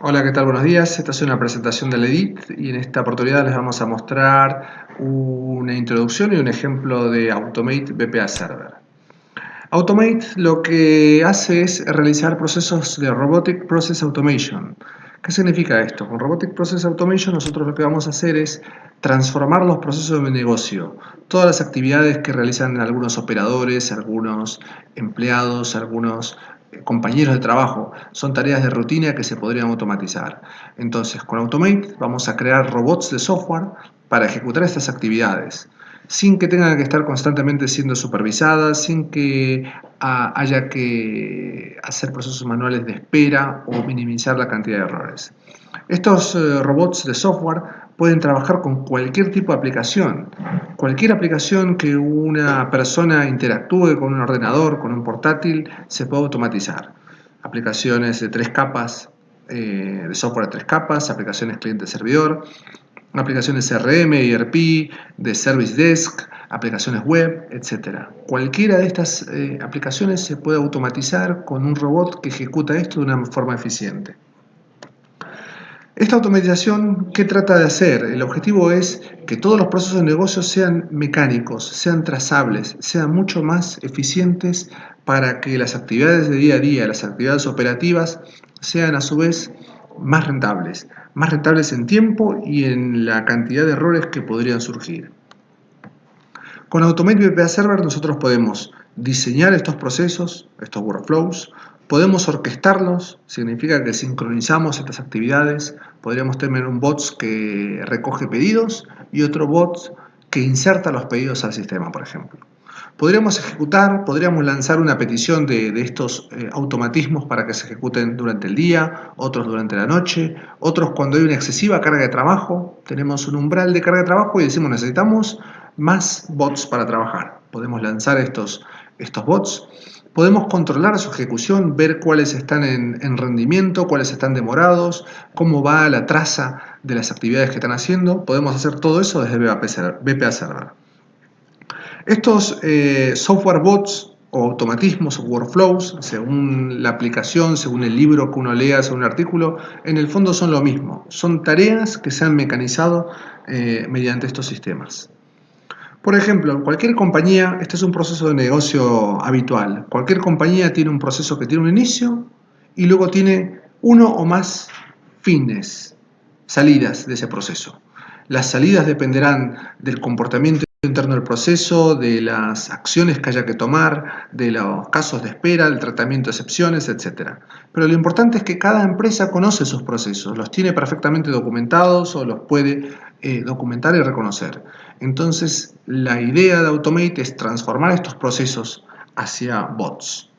Hola, ¿qué tal? Buenos días. Esta es una presentación del EDIT y en esta oportunidad les vamos a mostrar una introducción y un ejemplo de Automate BPA Server. Automate lo que hace es realizar procesos de Robotic Process Automation. ¿Qué significa esto? Con Robotic Process Automation nosotros lo que vamos a hacer es transformar los procesos de negocio. Todas las actividades que realizan algunos operadores, algunos empleados, algunos compañeros de trabajo, son tareas de rutina que se podrían automatizar. Entonces, con Automate vamos a crear robots de software para ejecutar estas actividades sin que tengan que estar constantemente siendo supervisadas, sin que haya que hacer procesos manuales de espera o minimizar la cantidad de errores. Estos robots de software pueden trabajar con cualquier tipo de aplicación. Cualquier aplicación que una persona interactúe con un ordenador, con un portátil, se puede automatizar. Aplicaciones de 3 capas, de software de 3 capas, aplicaciones cliente-servidor, aplicaciones CRM, ERP, de Service Desk, aplicaciones web, etc. Cualquiera de estas aplicaciones se puede automatizar con un robot que ejecuta esto de una forma eficiente. Esta automatización, ¿qué trata de hacer? El objetivo es que todos los procesos de negocio sean mecánicos, sean trazables, sean mucho más eficientes para que las actividades de día a día, las actividades operativas, sean a su vez más rentables en tiempo y en la cantidad de errores que podrían surgir. Con Automate BPA Server nosotros podemos diseñar estos procesos, estos workflows, podemos orquestarlos, significa que sincronizamos estas actividades, podríamos tener un bot que recoge pedidos y otro bot que inserta los pedidos al sistema, por ejemplo. Podríamos lanzar una petición de estos automatismos para que se ejecuten durante el día, otros durante la noche, otros cuando hay una excesiva carga de trabajo, tenemos un umbral de carga de trabajo y decimos necesitamos más bots para trabajar. Podemos lanzar estos bots, podemos controlar su ejecución, ver cuáles están en rendimiento, cuáles están demorados, cómo va la traza de las actividades que están haciendo. Podemos hacer todo eso desde BPA Server. Estos software bots o automatismos o workflows, según la aplicación, según el libro que uno lea, según el artículo, en el fondo son lo mismo. Son tareas que se han mecanizado mediante estos sistemas. Por ejemplo, cualquier compañía, este es un proceso de negocio habitual. Cualquier compañía tiene un proceso que tiene un inicio y luego tiene uno o más fines, salidas de ese proceso. Las salidas dependerán del comportamiento interno del proceso, de las acciones que haya que tomar, de los casos de espera, el tratamiento de excepciones, etc. Pero lo importante es que cada empresa conoce sus procesos, los tiene perfectamente documentados o los puede documentar y reconocer. Entonces, la idea de Automate es transformar estos procesos hacia bots.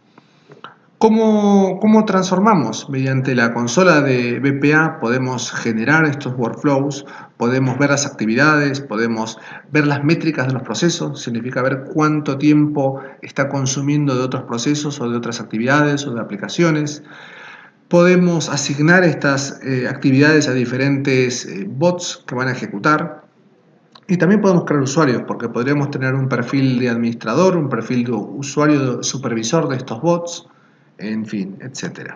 ¿Cómo transformamos? Mediante la consola de BPA podemos generar estos workflows, podemos ver las actividades, podemos ver las métricas de los procesos, significa ver cuánto tiempo está consumiendo de otros procesos o de otras actividades o de aplicaciones. Podemos asignar estas actividades a diferentes bots que van a ejecutar. Y también podemos crear usuarios, porque podríamos tener un perfil de administrador, un perfil de usuario supervisor de estos bots, en fin, etc.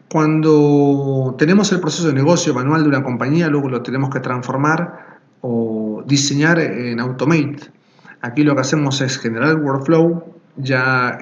Cuando tenemos el proceso de negocio manual de una compañía, luego lo tenemos que transformar o diseñar en Automate. Aquí lo que hacemos es generar el workflow ya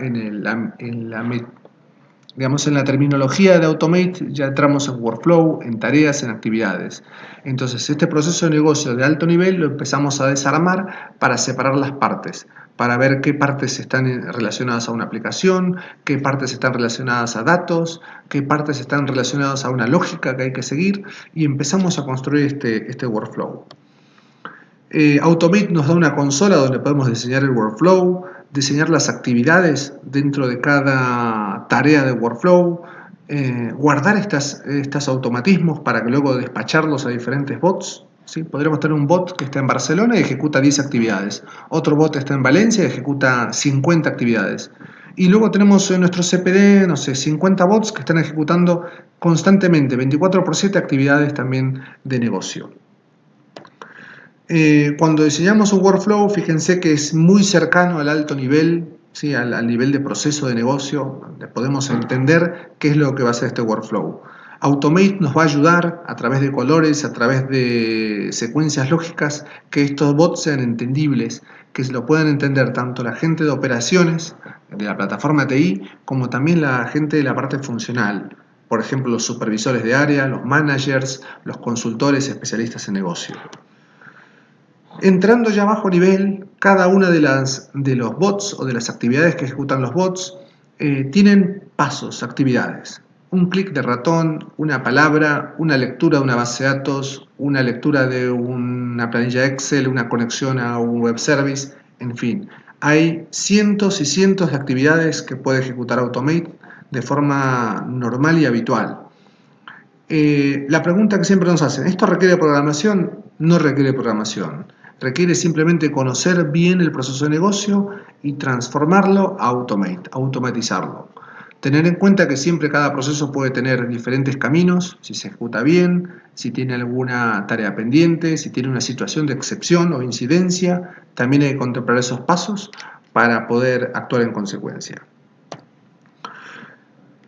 digamos, en la terminología de Automate ya entramos en workflow, en tareas, en actividades. Entonces, este proceso de negocio de alto nivel lo empezamos a desarmar para separar las partes, para ver qué partes están relacionadas a una aplicación, qué partes están relacionadas a datos, qué partes están relacionadas a una lógica que hay que seguir y empezamos a construir este workflow. Automate nos da una consola donde podemos diseñar el workflow, diseñar las actividades dentro de cada tarea de workflow, guardar estos automatismos para que luego despacharlos a diferentes bots. ¿Sí? Podríamos tener un bot que está en Barcelona y ejecuta 10 actividades. Otro bot está en Valencia y ejecuta 50 actividades. Y luego tenemos en nuestro CPD, no sé, 50 bots que están ejecutando constantemente, 24/7 actividades también de negocio. Cuando diseñamos un workflow, fíjense que es muy cercano al alto nivel, ¿sí? al nivel de proceso de negocio, donde podemos entender qué es lo que va a ser este workflow. Automate nos va a ayudar a través de colores, a través de secuencias lógicas, que estos bots sean entendibles, que se lo puedan entender tanto la gente de operaciones de la plataforma TI como también la gente de la parte funcional. Por ejemplo, los supervisores de área, los managers, los consultores especialistas en negocio. Entrando ya a bajo nivel, cada una de los bots o de las actividades que ejecutan los bots tienen pasos, actividades. Un clic de ratón, una palabra, una lectura de una base de datos, una lectura de una planilla Excel, una conexión a un web service, en fin. Hay cientos y cientos de actividades que puede ejecutar Automate de forma normal y habitual. La pregunta que siempre nos hacen, ¿esto requiere programación? No requiere programación. Requiere simplemente conocer bien el proceso de negocio y transformarlo a Automate, automatizarlo. Tener en cuenta que siempre cada proceso puede tener diferentes caminos, si se ejecuta bien, si tiene alguna tarea pendiente, si tiene una situación de excepción o incidencia, también hay que contemplar esos pasos para poder actuar en consecuencia.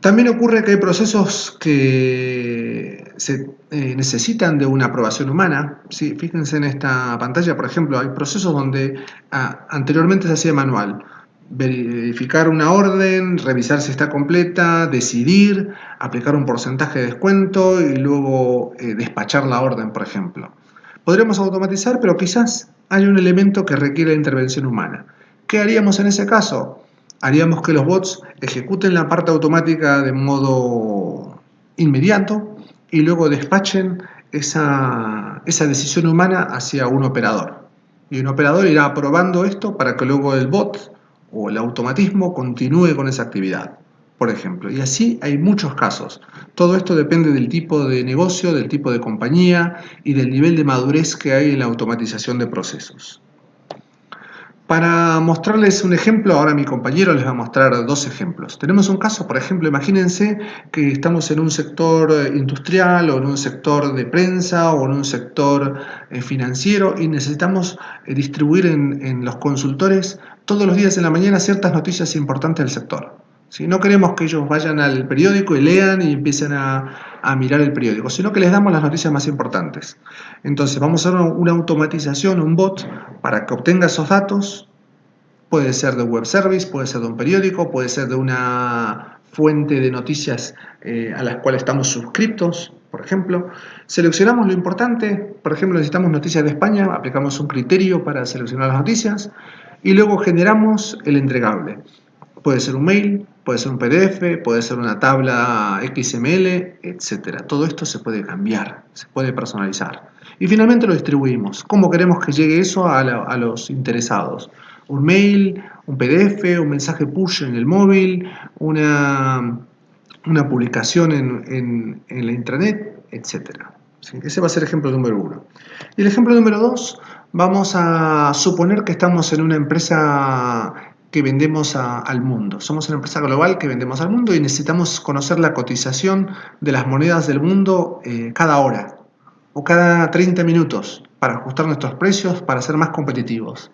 También ocurre que hay procesos que se necesitan de una aprobación humana. ¿Sí? Fíjense en esta pantalla, por ejemplo, hay procesos donde anteriormente se hacía manual. Verificar una orden, revisar si está completa, decidir, aplicar un porcentaje de descuento y luego despachar la orden, por ejemplo. Podríamos automatizar, pero quizás hay un elemento que requiere intervención humana. ¿Qué haríamos en ese caso? Haríamos que los bots ejecuten la parte automática de modo inmediato y luego despachen esa decisión humana hacia un operador. Y un operador irá aprobando esto para que luego el bot o el automatismo continúe con esa actividad, por ejemplo. Y así hay muchos casos. Todo esto depende del tipo de negocio, del tipo de compañía y del nivel de madurez que hay en la automatización de procesos. Para mostrarles un ejemplo, ahora mi compañero les va a mostrar dos ejemplos. Tenemos un caso, por ejemplo, imagínense que estamos en un sector industrial o en un sector de prensa o en un sector financiero y necesitamos distribuir en los consultores todos los días en la mañana ciertas noticias importantes del sector. ¿Sí? No queremos que ellos vayan al periódico y lean y empiecen a mirar el periódico, sino que les damos las noticias más importantes. Entonces vamos a hacer una automatización, un bot, para que obtenga esos datos. Puede ser de un web service, puede ser de un periódico, puede ser de una fuente de noticias a las cuales estamos suscriptos, por ejemplo. Seleccionamos lo importante, por ejemplo, necesitamos noticias de España, aplicamos un criterio para seleccionar las noticias y luego generamos el entregable. Puede ser un mail, puede ser un PDF, puede ser una tabla XML, etc. Todo esto se puede cambiar, se puede personalizar. Y finalmente lo distribuimos. ¿Cómo queremos que llegue eso a los interesados? Un mail, un PDF, un mensaje push en el móvil, una publicación en la intranet, etc. ¿Sí? Ese va a ser el ejemplo número 1. Y el ejemplo número 2, vamos a suponer que estamos en una empresa que vendemos al mundo. Somos una empresa global que vendemos al mundo y necesitamos conocer la cotización de las monedas del mundo cada hora o cada 30 minutos para ajustar nuestros precios, para ser más competitivos.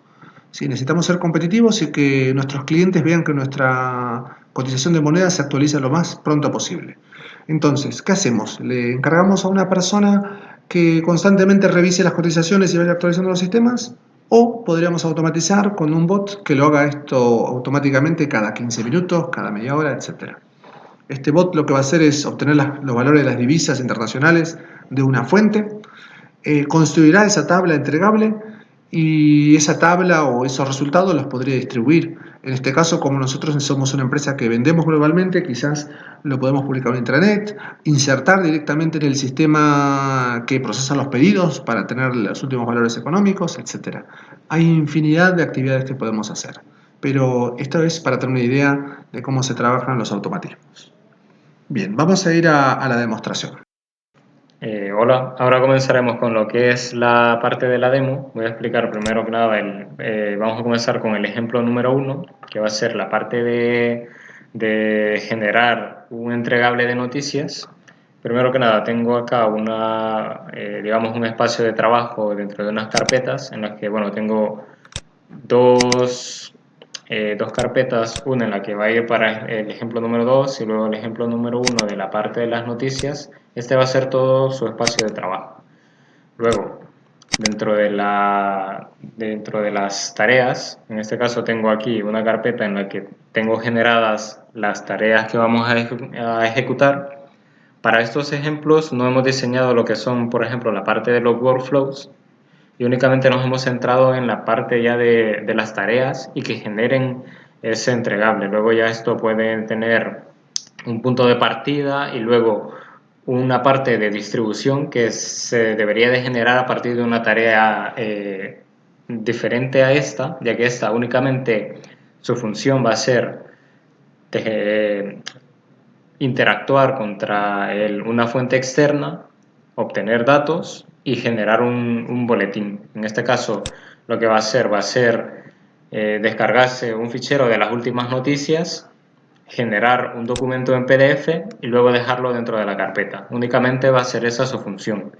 ¿Sí? Necesitamos ser competitivos y que nuestros clientes vean que nuestra cotización de monedas se actualiza lo más pronto posible. Entonces, ¿qué hacemos? Le encargamos a una persona que constantemente revise las cotizaciones y vaya actualizando los sistemas, o podríamos automatizar con un bot que lo haga esto automáticamente cada 15 minutos, cada media hora, etc. Este bot lo que va a hacer es obtener los valores de las divisas internacionales de una fuente, construirá esa tabla entregable y esa tabla o esos resultados los podría distribuir. En este caso, como nosotros somos una empresa que vendemos globalmente, quizás lo podemos publicar en intranet, insertar directamente en el sistema que procesa los pedidos para tener los últimos valores económicos, etc. Hay infinidad de actividades que podemos hacer, pero esto es para tener una idea de cómo se trabajan los automatismos. Bien, vamos a ir a la demostración. Hola, ahora comenzaremos con lo que es la parte de la demo. Voy a explicar primero que nada, vamos a comenzar con el ejemplo número 1, que va a ser la parte de generar un entregable de noticias. Primero que nada, tengo acá digamos un espacio de trabajo dentro de unas carpetas en las que, bueno, tengo dos dos carpetas, una en la que va a ir para el ejemplo número 2 y luego el ejemplo número 1 de la parte de las noticias. Este va a ser todo su espacio de trabajo. Luego, dentro de las tareas, en este caso tengo aquí una carpeta en la que tengo generadas las tareas que vamos a ejecutar. Para estos ejemplos no hemos diseñado lo que son, por ejemplo, la parte de los workflows, y únicamente nos hemos centrado en la parte ya de las tareas y que generen ese entregable. Luego ya esto puede tener un punto de partida y luego una parte de distribución que se debería de generar a partir de una tarea diferente a esta, ya que esta únicamente su función va a ser interactuar contra una fuente externa, obtener datos y generar un boletín. En este caso, lo que va a ser descargarse un fichero de las últimas noticias, generar un documento en PDF y luego dejarlo dentro de la carpeta. Únicamente va a ser esa su función.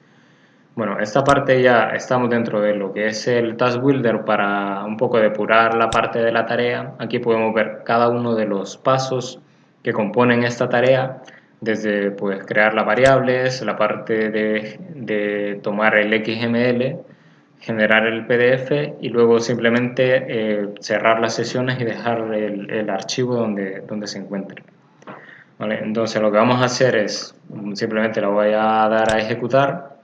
Bueno, esta parte ya estamos dentro de lo que es el Task Builder para un poco depurar la parte de la tarea. Aquí podemos ver cada uno de los pasos que componen esta tarea, desde pues crear las variables, la parte de tomar el XML, generar el PDF y luego simplemente cerrar las sesiones y dejar el archivo donde se encuentre. ¿Vale? Entonces lo que vamos a hacer es simplemente lo voy a dar a ejecutar.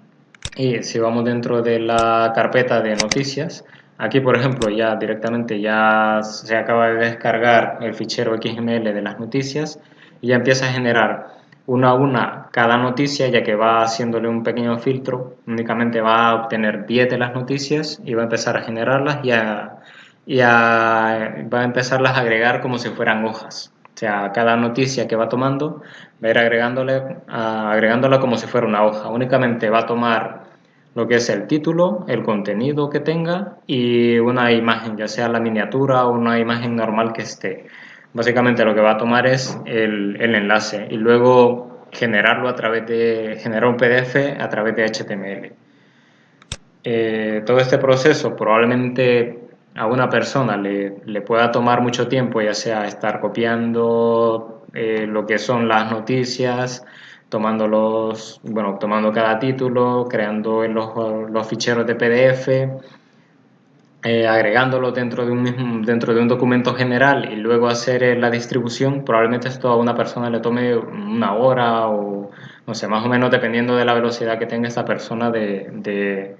Y si vamos dentro de la carpeta de noticias, aquí por ejemplo ya directamente ya se acaba de descargar el fichero XML de las noticias y ya empieza a generar una a una cada noticia, ya que va haciéndole un pequeño filtro. Únicamente va a obtener 10 de las noticias y va a empezar a generarlas va a empezarlas a agregar como si fueran hojas. O sea, cada noticia que va tomando va a ir agregándola como si fuera una hoja. Únicamente va a tomar lo que es el título, el contenido que tenga y una imagen, ya sea la miniatura o una imagen normal que esté. Básicamente lo que va a tomar es el enlace y luego generar un PDF a través de HTML. Todo este proceso probablemente a una persona le pueda tomar mucho tiempo, ya sea estar copiando lo que son las noticias, tomando cada título, creando los ficheros de PDF, agregándolo dentro de un documento general y luego hacer la distribución. Probablemente esto a una persona le tome una hora o no sé, más o menos dependiendo de la velocidad que tenga esta persona en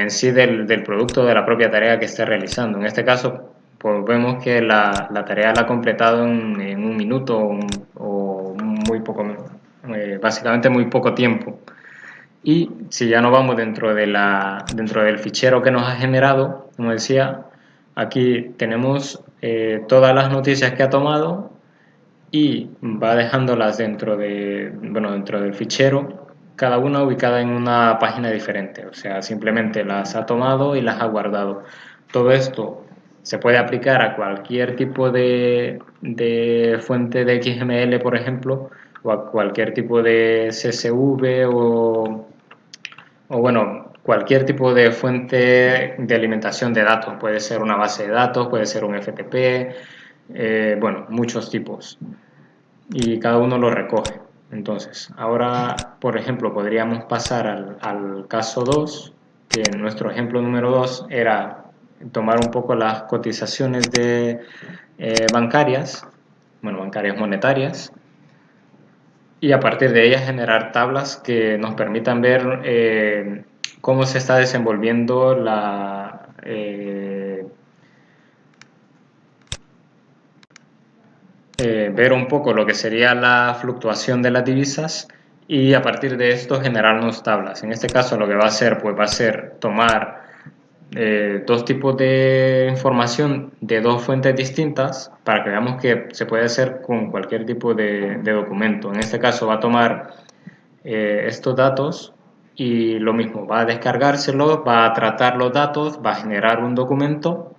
sí del producto, de la propia tarea que esté realizando. En este caso, pues vemos que la tarea la ha completado en un minuto o muy poco, básicamente muy poco tiempo. Y si ya nos vamos dentro del fichero que nos ha generado, como decía, aquí tenemos todas las noticias que ha tomado y va dejándolas dentro del fichero, cada una ubicada en una página diferente. O sea, simplemente las ha tomado y las ha guardado. Todo esto se puede aplicar a cualquier tipo de fuente de XML, por ejemplo, o a cualquier tipo de CSV o bueno, cualquier tipo de fuente de alimentación de datos. Puede ser una base de datos, puede ser un FTP, bueno, muchos tipos. Y cada uno lo recoge. Entonces, ahora, por ejemplo, podríamos pasar al caso 2, que en nuestro ejemplo número 2 era tomar un poco las cotizaciones bancarias, bueno, bancarias monetarias, y a partir de ellas generar tablas que nos permitan ver cómo se está desenvolviendo ver un poco lo que sería la fluctuación de las divisas y a partir de esto generarnos tablas. En este caso lo que va a hacer, pues va a ser tomar dos tipos de información de dos fuentes distintas para que veamos que se puede hacer con cualquier tipo de documento. En este caso va a tomar estos datos y lo mismo, va a descargárselo, va a tratar los datos, va a generar un documento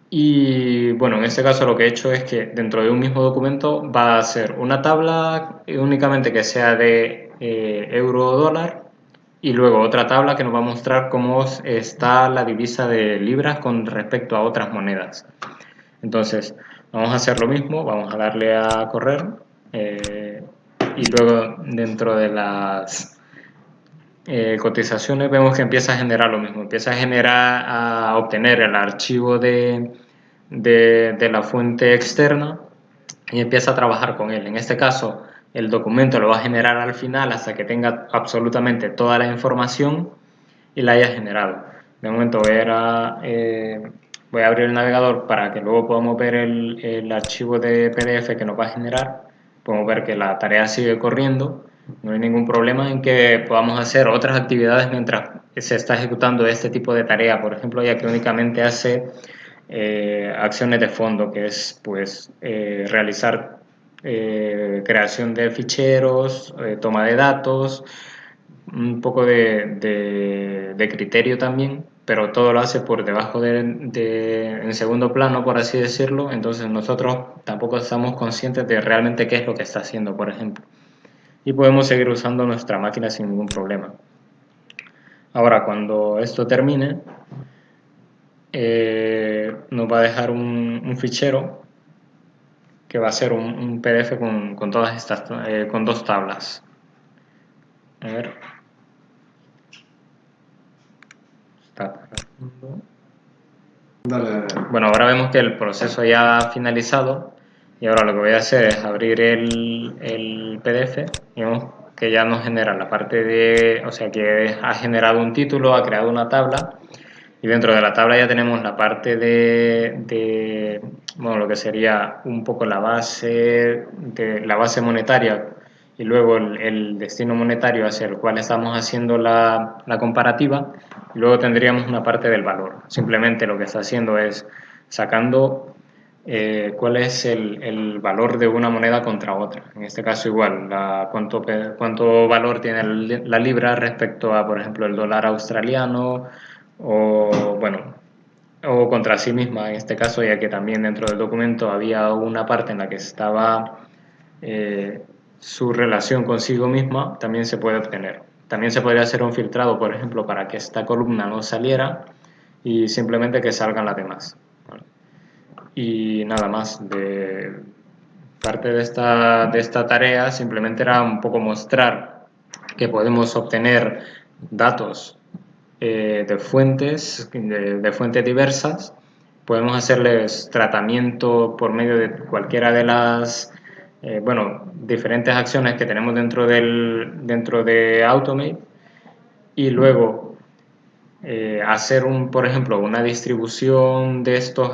y bueno, en este caso lo que he hecho es que dentro de un mismo documento va a ser una tabla únicamente que sea de euro o dólar y luego otra tabla que nos va a mostrar cómo está la divisa de libras con respecto a otras monedas. Entonces, vamos a hacer lo mismo, vamos a darle a correr y luego dentro de las cotizaciones vemos que empieza a generar lo mismo, empieza a generar, a obtener el archivo de la fuente externa y empieza a trabajar con él. En este caso, el documento lo va a generar al final hasta que tenga absolutamente toda la información y la haya generado. De momento voy a abrir el navegador para que luego podamos ver el archivo de PDF que nos va a generar. Podemos ver que la tarea sigue corriendo. No hay ningún problema en que podamos hacer otras actividades mientras se está ejecutando este tipo de tarea. Por ejemplo, ya que únicamente hace acciones de fondo, que es pues realizar creación de ficheros, toma de datos, un poco de criterio también, pero todo lo hace por debajo en segundo plano, por así decirlo. Entonces nosotros tampoco estamos conscientes de realmente qué es lo que está haciendo, por ejemplo. Y podemos seguir usando nuestra máquina sin ningún problema. Ahora, cuando esto termine, nos va a dejar un fichero que va a ser un PDF con todas estas, con dos tablas. A ver. Está cargando. Dale. Bueno, ahora vemos que el proceso ya ha finalizado y ahora lo que voy a hacer es abrir el PDF y vemos que ya nos genera la parte de, o sea que ha generado un título, ha creado una tabla y dentro de la tabla ya tenemos la parte bueno, lo que sería un poco la base monetaria y luego el destino monetario hacia el cual estamos haciendo la comparativa, y luego tendríamos una parte del valor. Simplemente lo que está haciendo es sacando cuál es el valor de una moneda contra otra. En este caso igual, cuánto valor tiene la libra respecto a, por ejemplo, el dólar australiano o, bueno, o contra sí misma en este caso, ya que también dentro del documento había una parte en la que estaba su relación consigo misma, también se puede obtener. También se podría hacer un filtrado, por ejemplo, para que esta columna no saliera y simplemente que salgan las demás. ¿Vale? Y nada más, de parte de esta tarea simplemente era un poco mostrar que podemos obtener datos de fuentes diversas, podemos hacerles tratamiento por medio de cualquiera de las diferentes acciones que tenemos dentro de Automate y luego hacer por ejemplo una distribución de estos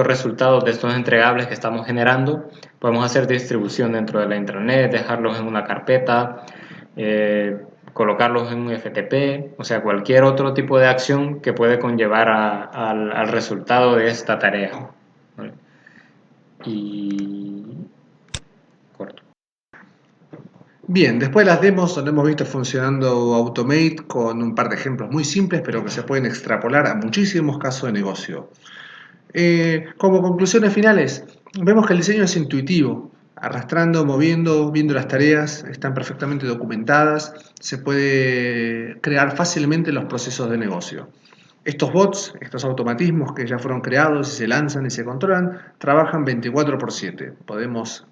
resultados, de estos entregables que estamos generando. Podemos hacer distribución dentro de la intranet, dejarlos en una carpeta, colocarlos en un FTP, o sea, cualquier otro tipo de acción que puede conllevar al resultado de esta tarea. ¿Vale? Y corto. Bien, después de las demos donde hemos visto funcionando Automate con un par de ejemplos muy simples, pero que se pueden extrapolar a muchísimos casos de negocio. Como conclusiones finales, vemos que el diseño es intuitivo, arrastrando, moviendo, viendo las tareas, están perfectamente documentadas, se puede crear fácilmente los procesos de negocio. Estos bots, estos automatismos que ya fueron creados y se lanzan y se controlan, trabajan 24/7. Podemos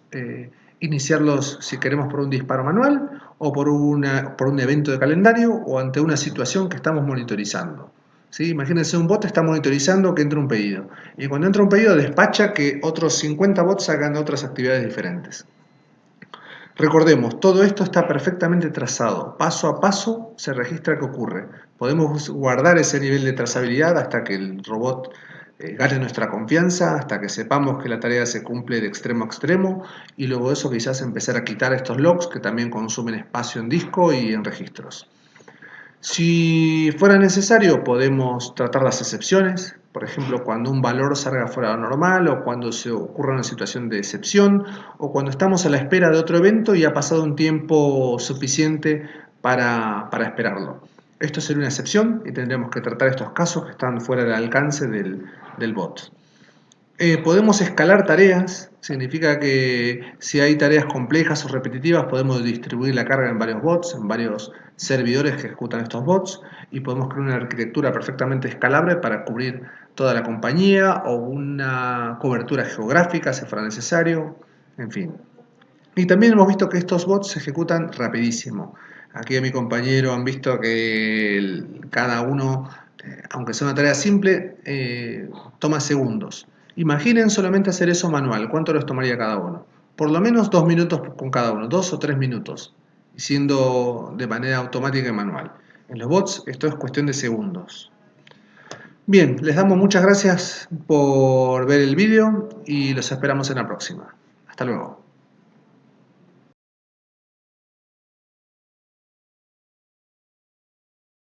iniciarlos si queremos por un disparo manual o por un evento de calendario o ante una situación que estamos monitorizando. ¿Sí? Imagínense, un bot está monitorizando que entra un pedido y cuando entra un pedido despacha que otros 50 bots hagan otras actividades diferentes. Recordemos, todo esto está perfectamente trazado, paso a paso se registra qué ocurre. Podemos guardar ese nivel de trazabilidad hasta que el robot gane nuestra confianza, hasta que sepamos que la tarea se cumple de extremo a extremo y luego de eso quizás empezar a quitar estos logs que también consumen espacio en disco y en registros. Si fuera necesario, podemos tratar las excepciones, por ejemplo, cuando un valor salga fuera de lo normal o cuando se ocurra una situación de excepción o cuando estamos a la espera de otro evento y ha pasado un tiempo suficiente para esperarlo. Esto sería una excepción y tendríamos que tratar estos casos que están fuera del alcance del bot. Podemos escalar tareas, significa que si hay tareas complejas o repetitivas podemos distribuir la carga en varios bots, en varios servidores que ejecutan estos bots y podemos crear una arquitectura perfectamente escalable para cubrir toda la compañía o una cobertura geográfica si fuera necesario, en fin. Y también hemos visto que estos bots se ejecutan rapidísimo. Aquí a mi compañero han visto que cada uno, aunque sea una tarea simple, toma segundos. Imaginen solamente hacer eso manual. ¿Cuánto les tomaría cada uno? Por lo menos 2 minutos con cada uno, 2 o 3 minutos, siendo de manera automática y manual. En los bots esto es cuestión de segundos. Bien, les damos muchas gracias por ver el vídeo y los esperamos en la próxima. Hasta luego.